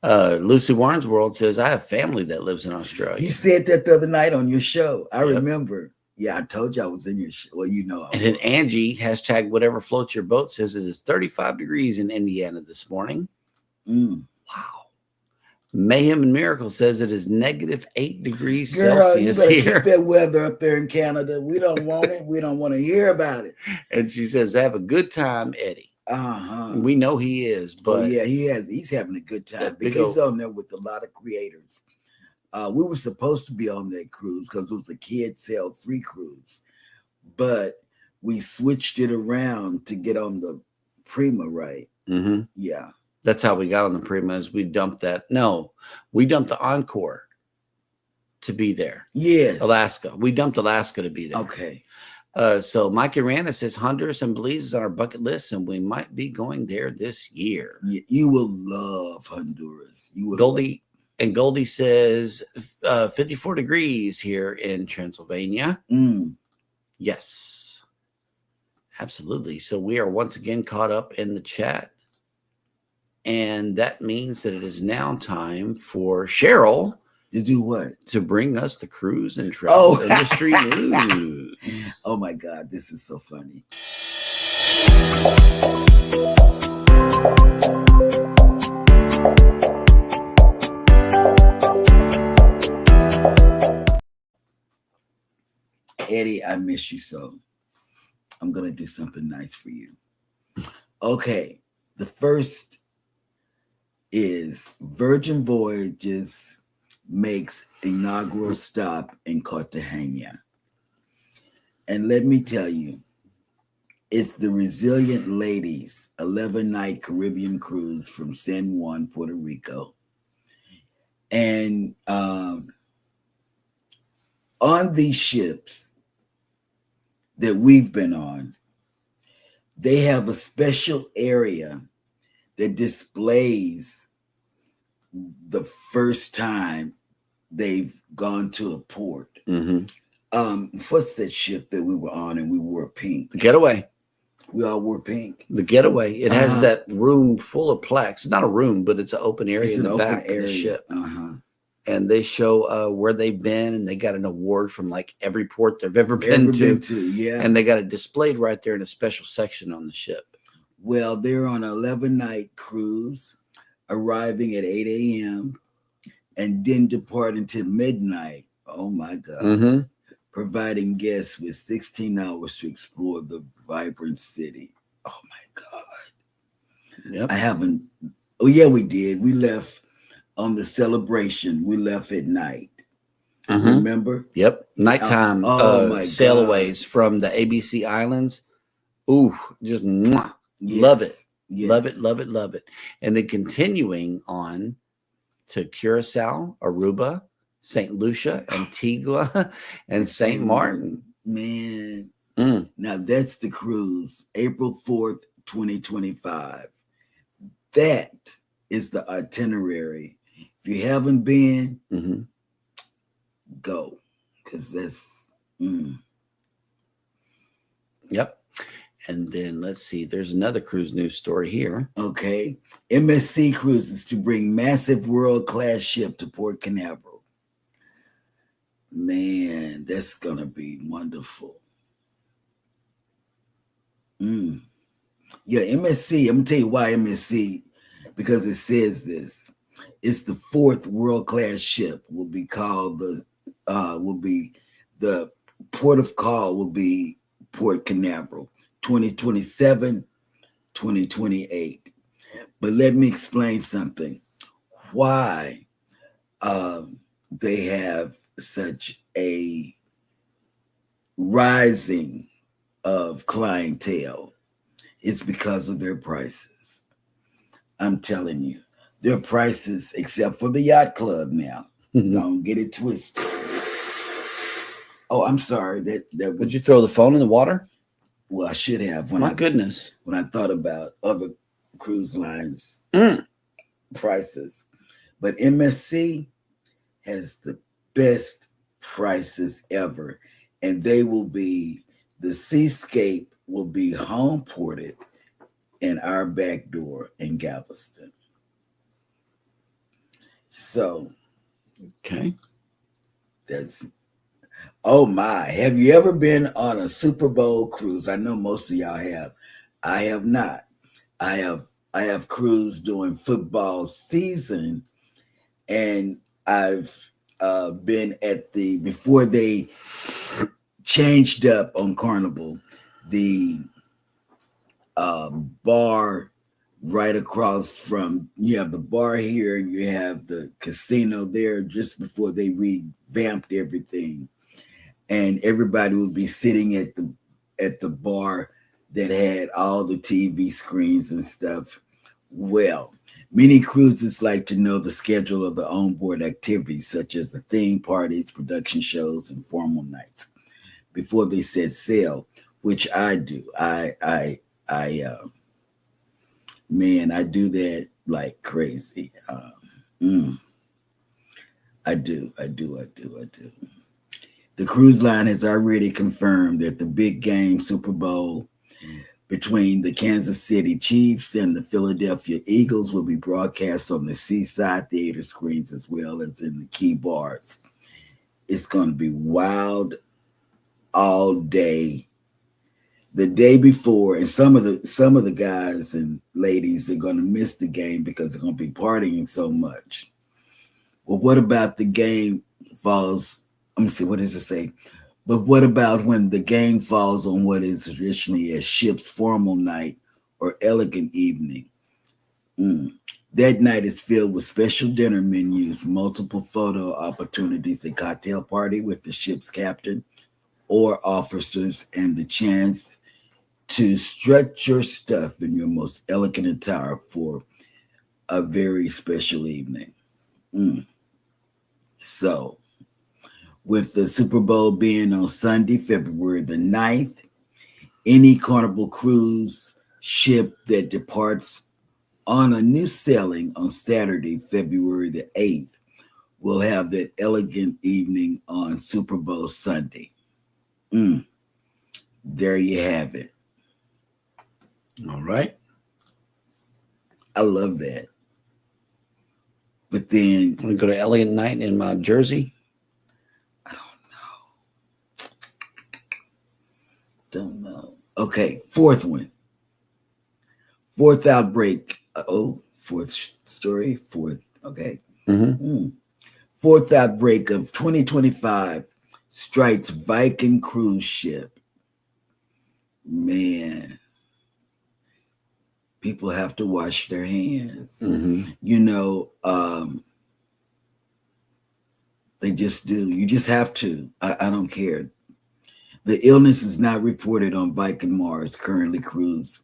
Lucy Warren's World says, I have family that lives in Australia. You said that the other night on your show. I remember. Yeah, I told you I was in your show. Well, you know. And then Angie, hashtag whatever floats your boat, says it is 35 degrees in Indiana this morning. Wow. Mayhem and Miracle says it is -8 degrees Celsius you better here. keep that weather up there in Canada. We don't want it. We don't want to hear about it. And she says, have a good time, Eddie. We know he is, but yeah, he has. He's having a good time because he's on there with a lot of creators. We were supposed to be on that cruise because it was a kid sale free cruise, but we switched it around to get on the Prima, right? Yeah. That's how we got on the Prima. Is we dumped that. No, we dumped the Encore to be there. Yes. Alaska. We dumped Alaska to be there. Okay. So Mike Arana says Honduras and Belize is on our bucket list, and we might be going there this year. You will love Honduras. You will. Goldie And Goldie says 54 degrees here in Transylvania. Yes, absolutely. So we are once again caught up in the chat. And that means that it is now time for Cheryl to do what? To bring us the cruise and travel industry news. Oh my God, this is so funny. Eddie, I miss you so. I'm going to do something nice for you. Okay, the first is Virgin Voyages makes inaugural stop in Cartagena. And let me tell you, it's the Resilient Ladies 11-night Caribbean cruise from San Juan, Puerto Rico. And on these ships that we've been on, they have a special area that displays the first time they've gone to a port. What's that ship that we were on and we wore pink? The Getaway. We all wore pink. The Getaway. It has that room full of plaques. It's not a room, but it's an open area in the back of the ship. And they show where they've been, and they got an award from like every port they've ever been to. Yeah. And they got it displayed right there in a special section on the ship. Well, they're on an 11-night cruise, arriving at 8 a.m. and then depart until midnight. Oh my God. Providing guests with 16 hours to explore the vibrant city. Oh my God. Yep. I haven't. Oh yeah, we did. We left on the Celebration. We left at night. Remember? Yep. Nighttime sailaways from the ABC Islands. Ooh, just mwah. Yes. Love it. Yes. Love it, love it, love it. And then continuing on to Curacao, Aruba, St. Lucia, Antigua, and St. Martin. Man. Now that's the cruise, April 4th, 2025. That is the itinerary. If you haven't been, go. Because that's... Yep. And then let's see, there's another cruise news story here. Okay. MSC Cruises to bring massive world-class ship to Port Canaveral. Man, that's going to be wonderful. Yeah, MSC, I'm going to tell you why MSC, because it says this. It's the fourth world-class ship will be called the port of call will be Port Canaveral. 2027, 2028. But let me explain something. Why they have such a rising of clientele is because of their prices. I'm telling you, their prices, except for the yacht club now. Don't get it twisted. Oh, I'm sorry. That was, Did you throw the phone in the water? Well, I should have. My goodness. When I thought about other cruise lines prices. But MSC has the best prices ever. And they will be, the Seascape will be home ported in our back door in Galveston. So. Okay. That's... Oh my, have you ever been on a Super Bowl cruise? I know most of y'all have. I have not. I have cruised during football season, and I've been at before they changed up on Carnival, the bar right across from, you have the bar here and you have the casino there just before they revamped everything. And everybody would be sitting at the bar that had all the TV screens and stuff. Well, many cruises like to know the schedule of the onboard activities, such as the theme parties, production shows, and formal nights before they set sail, which I do. Man, I do that like crazy. I do. The cruise line has already confirmed that the big game Super Bowl between the Kansas City Chiefs and the Philadelphia Eagles will be broadcast on the Seaside Theater screens as well as in the key bars. It's going to be wild all day. The day before, and some of the guys and ladies are going to miss the game because they're going to be partying so much. Well, what about the game falls? Let me see, what does it say? But what about when the game falls on what is traditionally a ship's formal night or elegant evening? That night is filled with special dinner menus, multiple photo opportunities, a cocktail party with the ship's captain or officers, and the chance to strut your stuff in your most elegant attire for a very special evening. So, with the Super Bowl being on Sunday, February the 9th, any Carnival cruise ship that departs on a new sailing on Saturday, February the 8th, will have that elegant evening on Super Bowl Sunday. There you have it. All right. I love that. But then I'm going to go to Elegant Night in my Jersey. I don't know. Okay, fourth one. Fourth outbreak. Fourth story. Fourth. Okay. Fourth outbreak of 2025 strikes Viking cruise ship. Man, people have to wash their hands. You know, they just do. You just have to. I don't care. The illness is not reported on Viking Mars, currently cruise,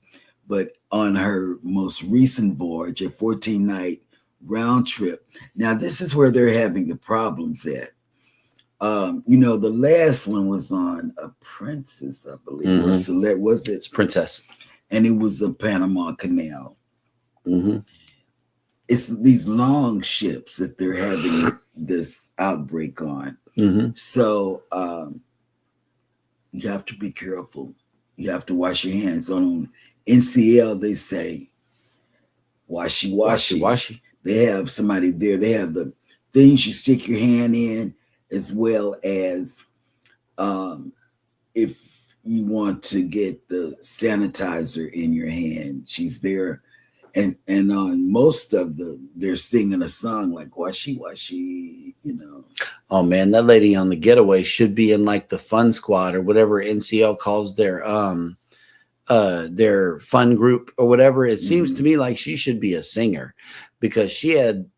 but on her most recent voyage, a 14-night round trip. Now, this is where they're having the problems at. You know, the last one was on a Princess, I believe. Was it? It's Princess. And it was a Panama Canal. It's these long ships that they're having this outbreak on. So you have to be careful. You have to wash your hands. On NCL, they say, washy. They have somebody there. They have the things you stick your hand in, as well as if you want to get the sanitizer in your hand, she's there. And on most of they're singing a song like washy, you know. Oh man, that lady on the Getaway should be in like the fun squad or whatever NCL calls their fun group or whatever. It seems to me like she should be a singer because she had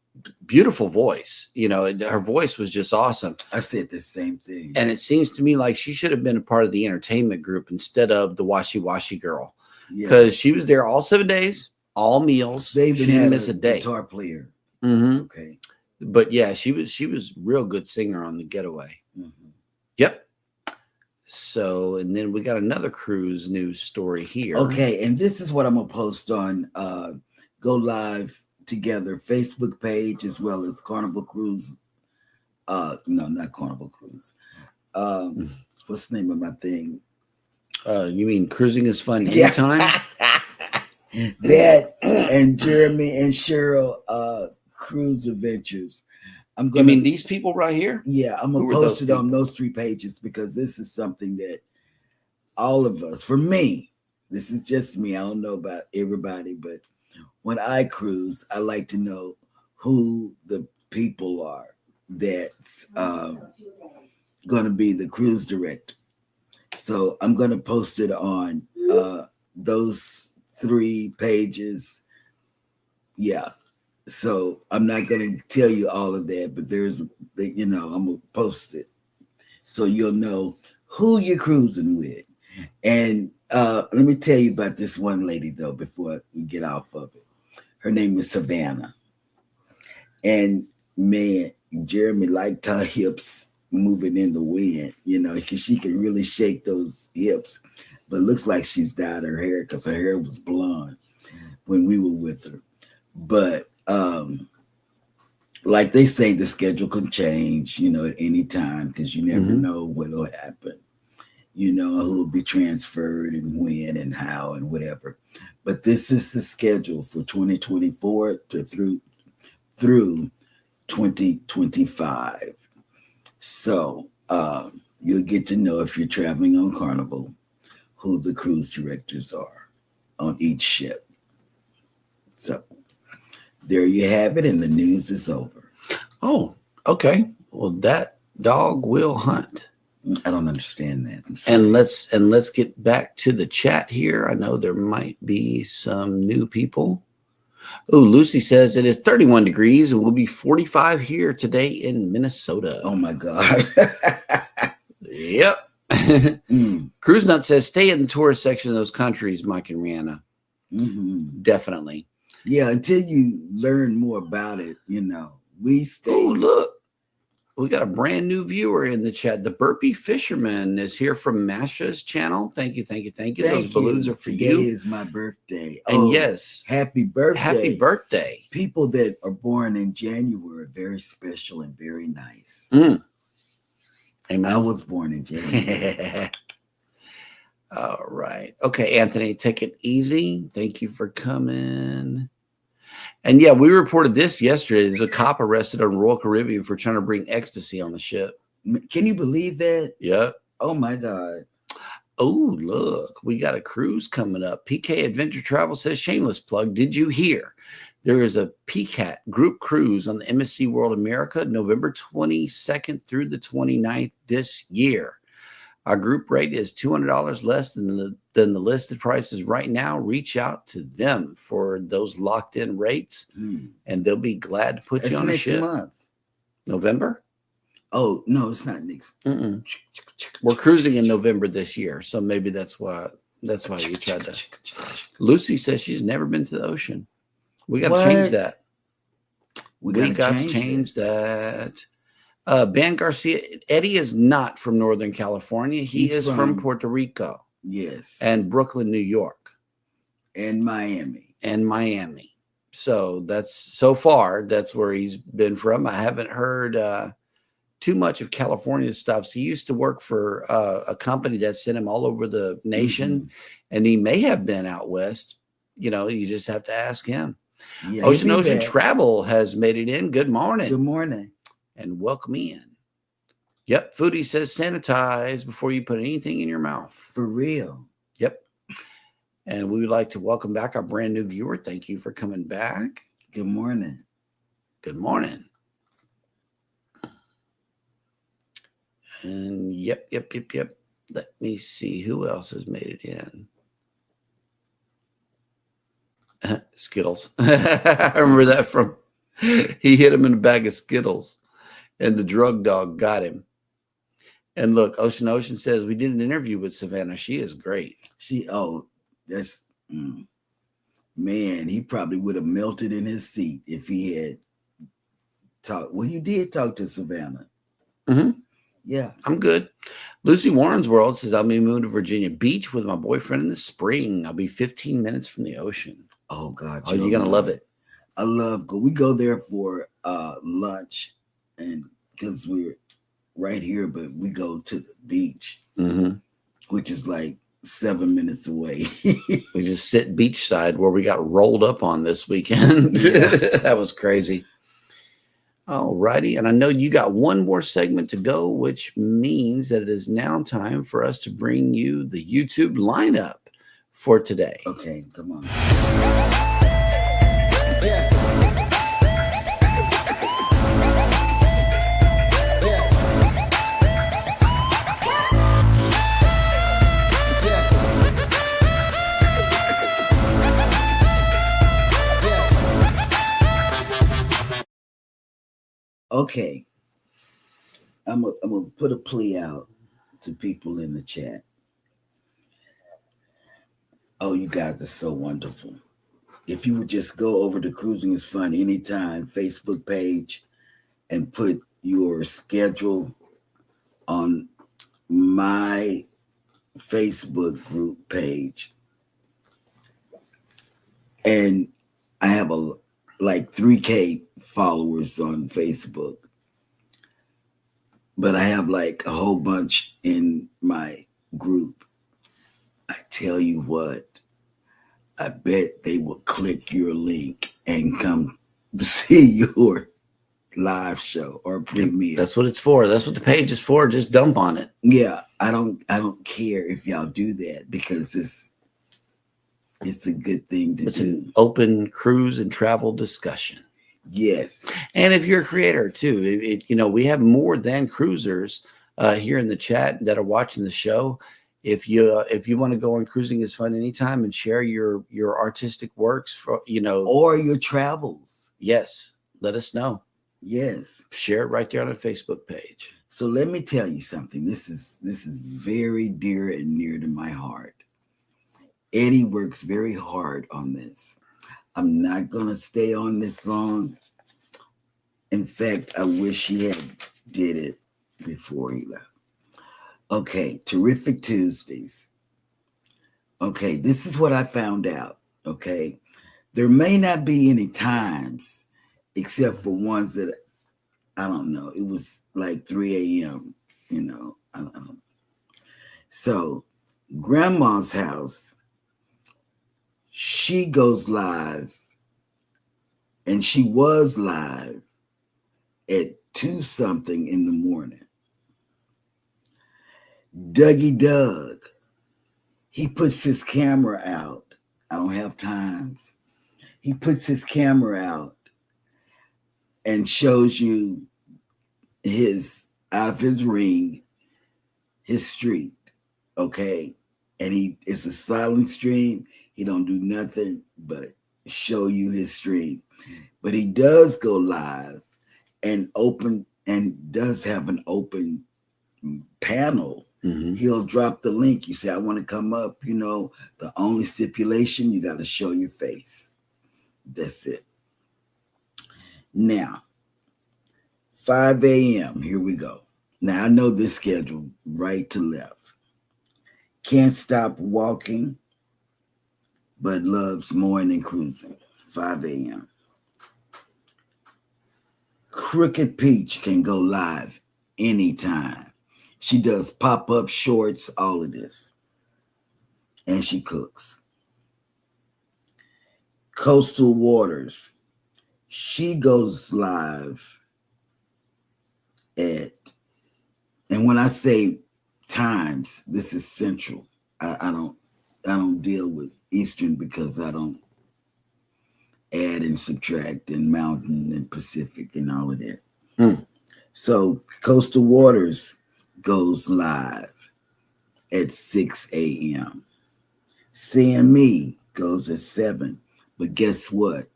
beautiful voice. You know, her voice was just awesome. I said the same thing. And it seems to me like she should have been a part of the entertainment group instead of the washy girl, because she was there all 7 days, all meals. They even she didn't had miss a day. Guitar player. Okay. But yeah, she was real good singer on the Getaway. Yep. So, and then we got another cruise news story here. Okay, and this is what I'm gonna post on Go Live Together Facebook page, as well as Carnival Cruise. No, not Carnival Cruise. What's the name of my thing? You mean Cruising is Fun Anytime? That and Jeremy and Sheryl Cruise Adventures. You mean these people right here? Yeah, I'm gonna post it on those 3 pages because this is something that all of us, for me, this is just me. I don't know about everybody, but when I cruise, I like to know who the people are that's going to be the cruise director. So I'm going to post it on those 3 pages. Yeah. So I'm not going to tell you all of that, but I'm going to post it so you'll know who you're cruising with. And let me tell you about this one lady, though, before we get off of it. Her name is Savannah. And man, Jeremy liked her hips moving in the wind, you know, because she can really shake those hips. But it looks like she's dyed her hair because her hair was blonde when we were with her. But like they say, the schedule can change, at any time because you never Mhm. know what'll happen. Who will be transferred and when and how and whatever. But this is the schedule for 2024 to through 2025. So you'll get to know if you're traveling on Carnival who the cruise directors are on each ship. So there you have it, and the news is over. Oh, okay. Well, that dog will hunt. I don't understand that. I'm sorry. And let's get back to the chat here. I know there might be some new people. Oh, Lucy says it is 31 degrees and will be 45 here today in Minnesota. Oh my God. Yep. Cruise Nut says stay in the tourist section of those countries, Mike and Rihanna. Mm-hmm. Definitely. Yeah, until you learn more about it, we stay. Oh, look. We got a brand new viewer in the chat. The Burpee Fisherman is here from Masha's channel. Thank you. Those balloons are for Today you. Today is my birthday. And yes. Happy birthday. Happy birthday. People that are born in January are very special and very nice. Amen. I was born in January. All right. Okay, Anthony, take it easy. Thank you for coming. And yeah, we reported this yesterday. There's a cop arrested on Royal Caribbean for trying to bring ecstasy on the ship. Can you believe that? Yep. Oh my God. Oh, look, we got a cruise coming up. PK Adventure Travel says, shameless plug. Did you hear? There is a PCAT group cruise on the MSC World America, November 22nd through the 29th this year. Our group rate is $200 less than the listed prices right now. Reach out to them for those locked in rates, and they'll be glad to put you on a ship. Next month. November? Oh, no, it's not next. We're cruising in November this year, so maybe that's why you tried to. Lucy says she's never been to the ocean. We got to change that. We got to change that. Ben Garcia, Eddie is not from Northern California. He's is from Puerto Rico. Yes. And Brooklyn, New York. And Miami. So that's where he's been from. I haven't heard too much of California stops. He used to work for a company that sent him all over the nation, and he may have been out west. You just have to ask him. Yeah, Ocean Travel has made it in. Good morning. Good morning. And welcome in. Yep. Foodie says sanitize before you put anything in your mouth. For real. Yep. And we would like to welcome back our brand new viewer. Thank you for coming back. Good morning. Good morning. And yep. Let me see who else has made it in. Skittles. I remember that from, he hit him in a bag of Skittles. And the drug dog got him. And look, Ocean says we did an interview with Savannah. She is great. Man, he probably would have melted in his seat if he had talked. Well, you did talk to Savannah. Mm-hmm. Yeah. I'm good. Lucy Warren's World says I'll be moving to Virginia Beach with my boyfriend in the spring. I'll be 15 minutes from the ocean. Oh, God. Oh, you're going to love it. I love we go there for lunch, and because we're right here, but we go to the beach, which is like 7 minutes away. We just sit beachside where we got rolled up on this weekend. Yeah. That was crazy. All righty. And I know you got one more segment to go, which means that it is now time for us to bring you the YouTube lineup for today. Okay, come on. Okay, I'm gonna put a plea out to people in the chat. Oh, you guys are so wonderful. If you would just go over to Cruising is Fun Anytime Facebook page and put your schedule on my Facebook group page. And I have like 3K followers on Facebook, but I have like a whole bunch in my group. I tell you what, I bet they will click your link and come see your live show or premiere. That's what it's for. That's what the page is for. Just dump on it. Yeah, I don't care if y'all do that because it's a good thing to It's do. an open cruise and travel discussion. Yes. And if you're a creator too, we have more than cruisers here in the chat that are watching the show. If you want to go on Cruising is Fun anytime and share your artistic works Or your travels. yes, let us know. Yes. Share it right there on our Facebook page. So let me tell you something. This is very dear and near to my heart. Eddie works very hard on this. I'm not gonna stay on this long. In fact, I wish he had did it before he left. Okay, Terrific Tuesdays. Okay, this is what I found out. Okay, there may not be any times except for ones that I don't know. It was like 3 a.m. I don't know. So, Grandma's house, she goes live, and she was live at 2 something in the morning. Dougie Doug, he puts his camera out. I don't have times. He puts his camera out and shows you his out of his ring, his street. Okay. And it's a silent stream. He don't do nothing but show you his stream. But he does go live and does have an open panel. Mm-hmm. He'll drop the link. You say, I want to come up. The only stipulation, you got to show your face. That's it. Now, 5 a.m. Here we go. Now, I know this schedule right to left. Can't Stop Walking, but loves morning cruising. 5 a.m. Crooked Peach can go live anytime. She does pop-up shorts, all of this. And she cooks. Coastal Waters. She goes live and when I say times, this is Central. I don't deal with Eastern because I don't add and subtract and Mountain and Pacific and all of that. So Coastal Waters goes live at 6 a.m. Seeing Me goes at 7. But guess what?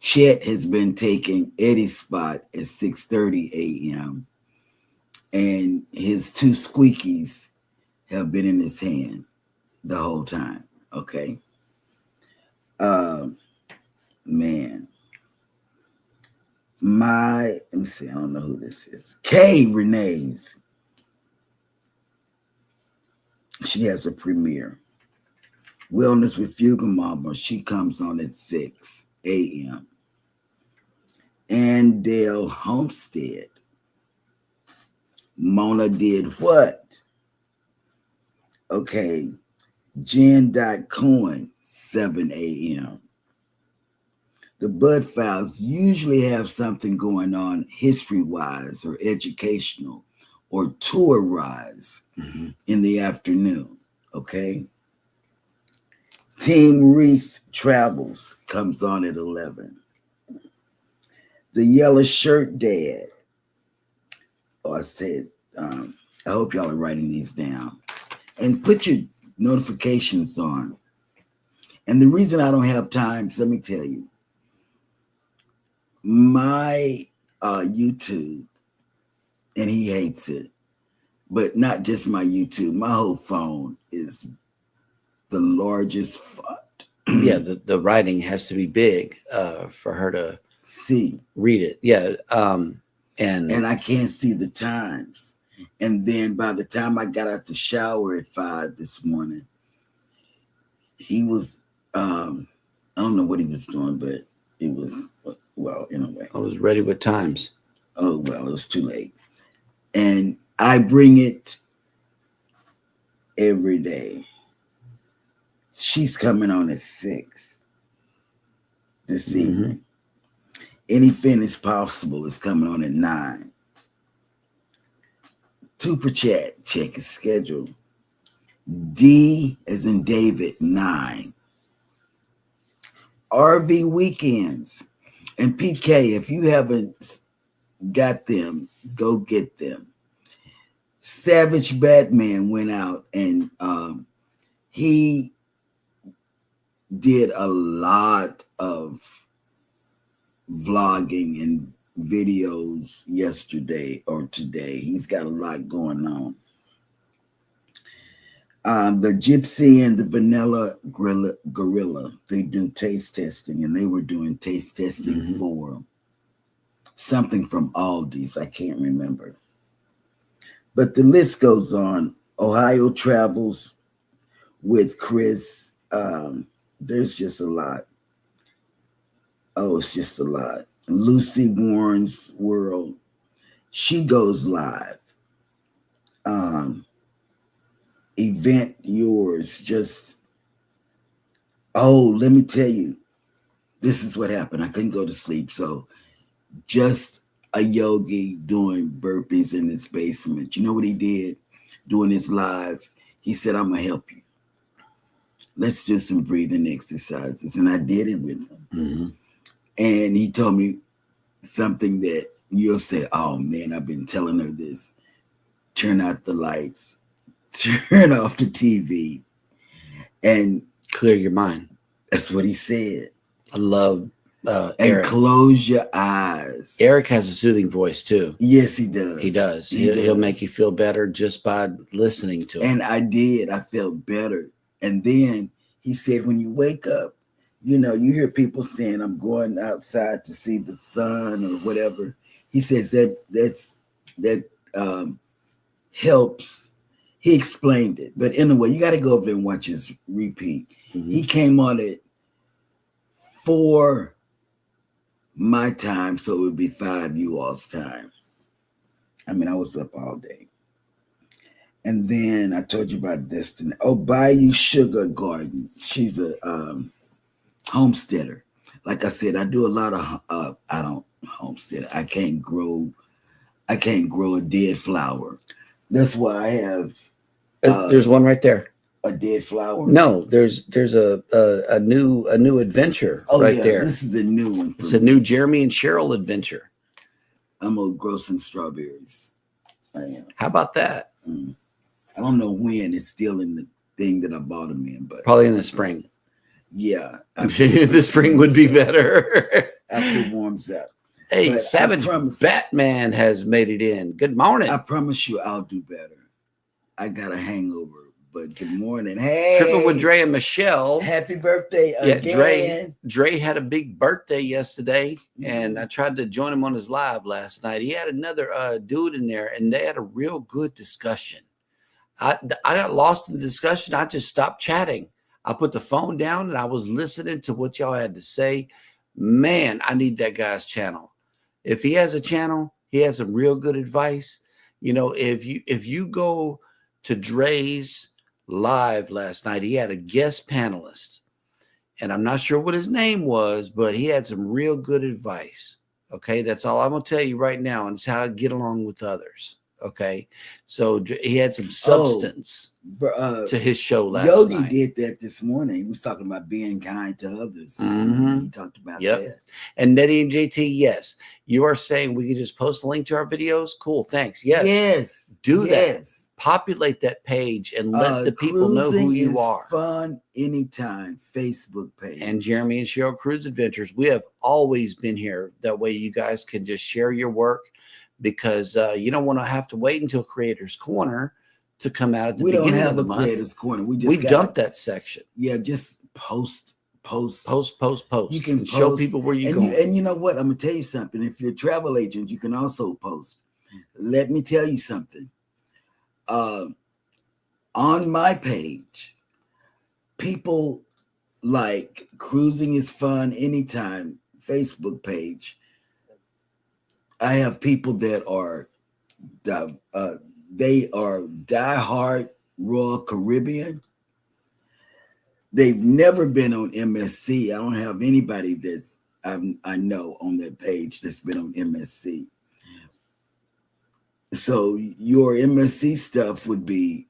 Chet has been taking Eddie's spot at 6:30 a.m. And his 2 squeakies have been in his hand the whole time. Okay. Man. Let me see, I don't know who this is. Kay Renee's. She has a premiere. Wellness with Fuga Mama. She comes on at 6 a.m. And Dale Homestead. Mona did what? Okay. Jen.Cohen, 7 a.m. The Bud Files usually have something going on history-wise or educational or tour-wise in the afternoon, okay? Team Reese Travels comes on at 11. The Yellow Shirt Dad. I said, I hope y'all are writing these down. And put your notifications on. And the reason I don't have times, let me tell you. My YouTube, and he hates it, but not just my YouTube, my whole phone is the largest font. Yeah, the writing has to be big for her to read it. Yeah. And I can't see the times. And then by the time I got out the shower at 5 this morning, he was, I don't know what he was doing, but it was Well, anyway. I was ready with times. Oh, well, it was too late. And I bring it every day. She's coming on at 6 this evening. Anything is possible is coming on at 9. Super Chat, check his schedule. D as in David, 9. RV Weekends. And PK, if you haven't got them, go get them. Savage Batman went out and he did a lot of vlogging and videos yesterday or today. He's got a lot going on. The Gypsy and the Vanilla Gorilla, they do taste testing, and they were doing taste testing for something from Aldi's. I can't remember. But the list goes on. Ohio Travels with Chris. There's just a lot. Oh, it's just a lot. Lucy Warren's World. She goes live. Event yours. Just, let me tell you. This is what happened. I couldn't go to sleep. So just a yogi doing burpees in his basement. You know what he did? Doing his live. He said, I'm going to help you. Let's do some breathing exercises. And I did it with him. And he told me something that you'll say, oh man, I've been telling her this. Turn out the lights, turn off the TV, and clear your mind. That's what he said. I love and Eric. Close your eyes. Eric has a soothing voice too. Yes, he does. He does. He'll make you feel better just by listening to him. And I did. I felt better. And then he said, when you wake up, you know, you hear people saying, I'm going outside to see the sun or whatever. He says that helps. He explained it. But anyway, you got to go over there and watch his repeat. He came on at 4 my time, so it would be 5 you all's time. I mean, I was up all day. And then I told you about Destiny. Oh, Bayou Sugar Garden. She's a homesteader. Like I said, I do a lot of I don't homestead. I can't grow a dead flower. That's why I have there's one right there. A dead flower. No, there's a new adventure there. This is a new one. It's a new Jeremy and Sheryl adventure. I'm gonna grow some strawberries. I am. How about that? I don't know when. It's still in the thing that I bought them in, but probably in the spring. Yeah, the spring would be better after it warms up. Hey, but Savage Batman has made it in. Good morning. I promise you, I'll do better. I got a hangover, but good morning. Hey, Tripping with Dre and Michelle. Happy birthday again. Dre had a big birthday yesterday, and I tried to join him on his live last night. He had another dude in there, and they had a real good discussion. I got lost in the discussion. I just stopped chatting. I put the phone down, and I was listening to what y'all had to say. Man, I need that guy's channel. If he has a channel, he has some real good advice. You know, if you go to Dre's live last night, he had a guest panelist, and I'm not sure what his name was, but he had some real good advice. Okay, that's all I'm gonna tell you right now, and it's how I get along with others. Okay, so he had some substance to his show last night. Yogi did that this morning. He was talking about being kind to others. He talked about that. And Nettie and JT, yes, you are saying we can just post a link to our videos. Cool, thanks. Yes, do that. Populate that page and let the people know who you are. Fun anytime. Facebook page. And Jeremy and Sheryl Cruise Adventures. We have always been here. That way you guys can just share your work, because you don't want to have to wait until Creators Corner to come out at the beginning of the month. Creators Corner. We dumped that section. Yeah, just post. You can show people where you're going. And you know what? I'm gonna tell you something. If you're a travel agent, you can also post. Let me tell you something. On my page, people like Cruising is Fun Anytime Facebook page, I have people that are they are diehard Royal Caribbean. They've never been on MSC. I don't have anybody that's I know on that page that's been on MSC. So your MSC stuff would be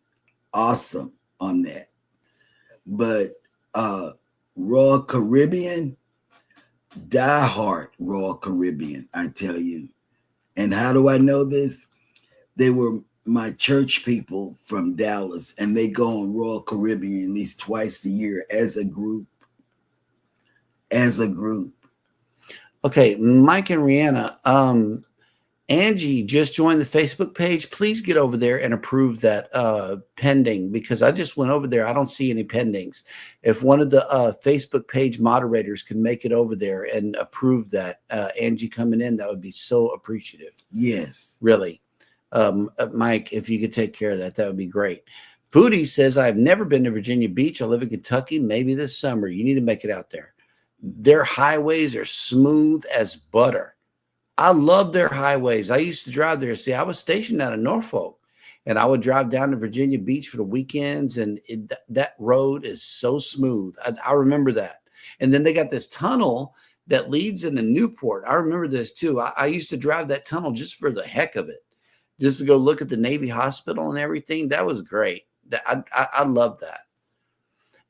awesome on that. But Royal Caribbean, diehard Royal Caribbean, I tell you. And how do I know this? They were my church people from Dallas, and they go on Royal Caribbean at least twice a year as a group. As a group. Okay, Mike and Rihanna, Angie just joined the Facebook page. Please get over there and approve that pending, because I just went over there. I don't see any pendings. If one of the Facebook page moderators can make it over there and approve that, Angie coming in, that would be so appreciative. Yes. Really. Mike, if you could take care of that, that would be great. Foodie says, I've never been to Virginia Beach. I live in Kentucky. Maybe this summer. You need to make it out there. Their highways are smooth as butter. I love their highways. I used to drive there. See, I was stationed out of Norfolk, and I would drive down to Virginia Beach for the weekends, and that road is so smooth. I remember that. And then they got this tunnel that leads into Newport. I remember this too. I used to drive that tunnel just for the heck of it, just to go look at the Navy Hospital and everything. That was great. I love that.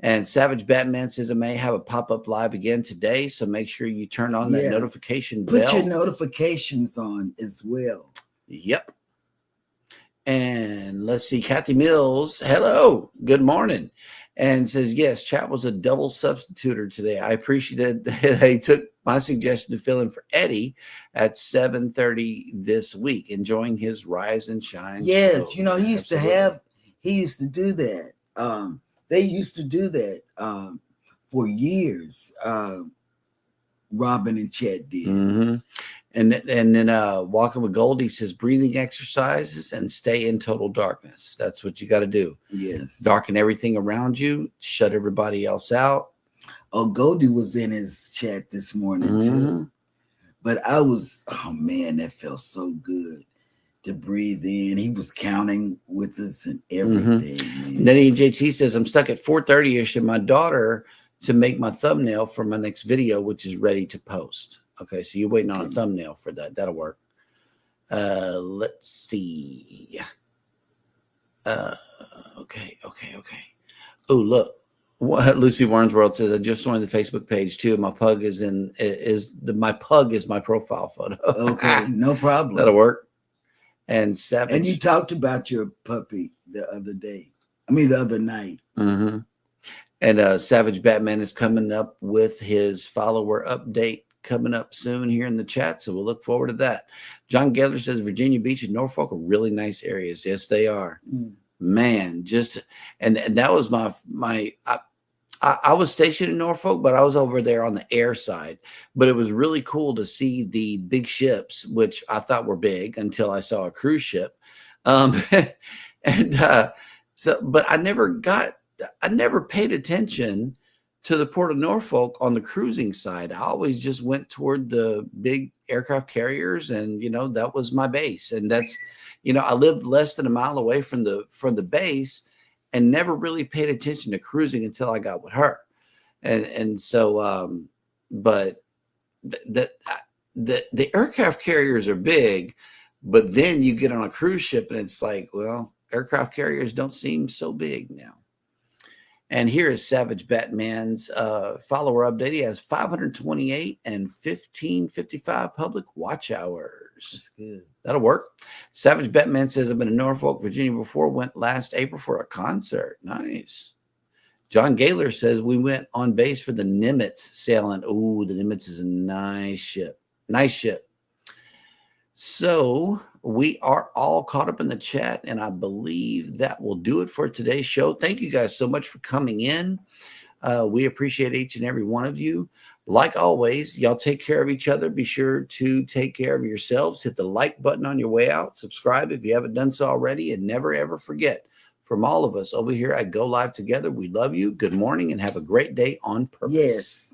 And Savage Batman says, I may have a pop-up live again today, so make sure you turn on that notification bell. Put your notifications on as well. Yep. And let's see, Kathy Mills, hello, good morning. And says, yes, chat was a double substituter today. I appreciate that they took my suggestion to fill in for Eddie at 7:30 this week, enjoying his rise and shine. Yes, show. he used to do that. They used to do that for years. Robin and Chet did. Mm-hmm. And then Walking with Goldie says breathing exercises and stay in total darkness. That's what you got to do. Yes. Darken everything around you. Shut everybody else out. Oh, Goldie was in his chat this morning too. But oh man, that felt so good to breathe in. He was counting with us and everything. Mm-hmm. Then JT says, I'm stuck at 4:30ish and my daughter to make my thumbnail for my next video, which is ready to post. Okay, so you're waiting on a thumbnail for that. That'll work. Let's see. Okay. Oh, look. What Lucy Warnsworth says, I just joined the Facebook page too. My pug is my pug is my profile photo. Okay, no problem. That'll work. And Savage. And you talked about your puppy the other night. Mm-hmm. And Savage Batman is coming up with his follower update coming up soon here in the chat. So we'll look forward to that. John Geller says Virginia Beach and Norfolk are really nice areas. Yes, they are. Man, and that was I was stationed in Norfolk, but I was over there on the air side. But it was really cool to see the big ships, which I thought were big until I saw a cruise ship. But I never paid attention to the Port of Norfolk on the cruising side. I always just went toward the big aircraft carriers, and that was my base. And that's, I lived less than a mile away from the base, and never really paid attention to cruising until I got with her. And so, but the aircraft carriers are big, but then you get on a cruise ship and it's like, well, aircraft carriers don't seem so big now. And here is Savage Batman's follower update. He has 528 and 1555 public watch hours. That's good. That'll work. Savage Batman says, I've been in Norfolk, Virginia before. Went last April for a concert. Nice. John Gaylor says, we went on base for the Nimitz sailing. Ooh, the Nimitz is a nice ship. Nice ship. So we are all caught up in the chat, and I believe that will do it for today's show. Thank you guys so much for coming in. We appreciate each and every one of you. Like always, y'all take care of each other. Be sure to take care of yourselves. Hit the like button on your way out. Subscribe if you haven't done so already. And never, ever forget, from all of us over here at Go Live Together, we love you. Good morning and have a great day on purpose. Yes.